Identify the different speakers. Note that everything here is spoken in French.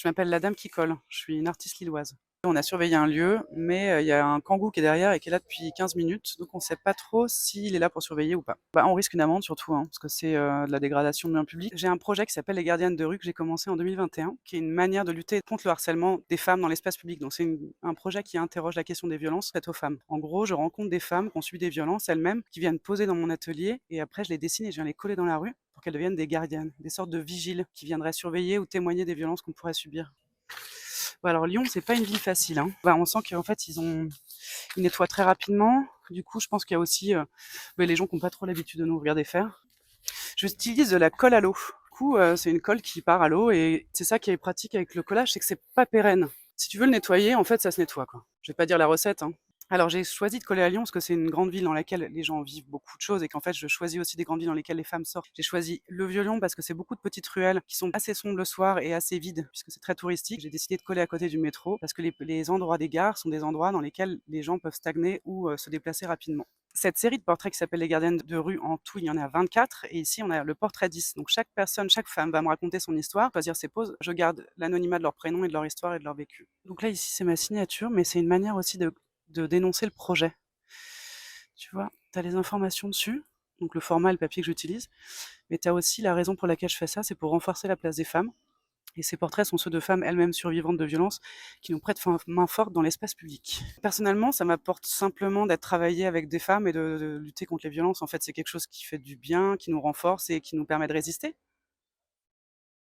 Speaker 1: Je m'appelle La Dame qui colle, je suis une artiste lilloise. On a surveillé un lieu, mais il y a un kangou qui est derrière et qui est là depuis 15 minutes, donc on ne sait pas trop s'il est là pour surveiller ou pas. On risque une amende surtout, parce que c'est, de la dégradation de biens publics. J'ai un projet qui s'appelle Les Gardiennes de rue que j'ai commencé en 2021, qui est une manière de lutter contre le harcèlement des femmes dans l'espace public. Donc c'est un projet qui interroge la question des violences faites aux femmes. En gros, je rencontre des femmes qui ont subi des violences elles-mêmes, qui viennent poser dans mon atelier et après je les dessine et je viens les coller dans la rue pour qu'elles deviennent des gardiennes, des sortes de vigiles qui viendraient surveiller ou témoigner des violences qu'on pourrait subir. Ouais, alors Lyon, c'est pas une ville facile, hein. On sent qu'en fait, ils nettoient très rapidement. Du coup, je pense qu'il y a aussi les gens qui n'ont pas trop l'habitude de nous regarder faire. J'utilise de la colle à l'eau. Du coup, c'est une colle qui part à l'eau et c'est ça qui est pratique avec le collage, c'est que c'est pas pérenne. Si tu veux le nettoyer, en fait, ça se nettoie, quoi. Je vais pas dire la recette, hein. Alors j'ai choisi de coller à Lyon parce que c'est une grande ville dans laquelle les gens vivent beaucoup de choses et qu'en fait je choisis aussi des grandes villes dans lesquelles les femmes sortent. J'ai choisi le Vieux-Lyon parce que c'est beaucoup de petites ruelles qui sont assez sombres le soir et assez vides puisque c'est très touristique. J'ai décidé de coller à côté du métro parce que les endroits des gares sont des endroits dans lesquels les gens peuvent stagner ou se déplacer rapidement. Cette série de portraits qui s'appelle Les Gardiennes de rue, en tout, il y en a 24 et ici on a le portrait 10. Donc chaque personne, chaque femme va me raconter son histoire, choisir ses poses. Je garde l'anonymat de leur prénom et de leur histoire et de leur vécu. Donc là ici c'est ma signature, mais c'est une manière aussi de dénoncer le projet. Tu vois, tu as les informations dessus, donc le format et le papier que j'utilise, mais tu as aussi la raison pour laquelle je fais ça, c'est pour renforcer la place des femmes. Et ces portraits sont ceux de femmes elles-mêmes survivantes de violences qui nous prêtent main forte dans l'espace public. Personnellement, ça m'apporte simplement d'être travaillé avec des femmes et de lutter contre les violences. En fait, c'est quelque chose qui fait du bien, qui nous renforce et qui nous permet de résister.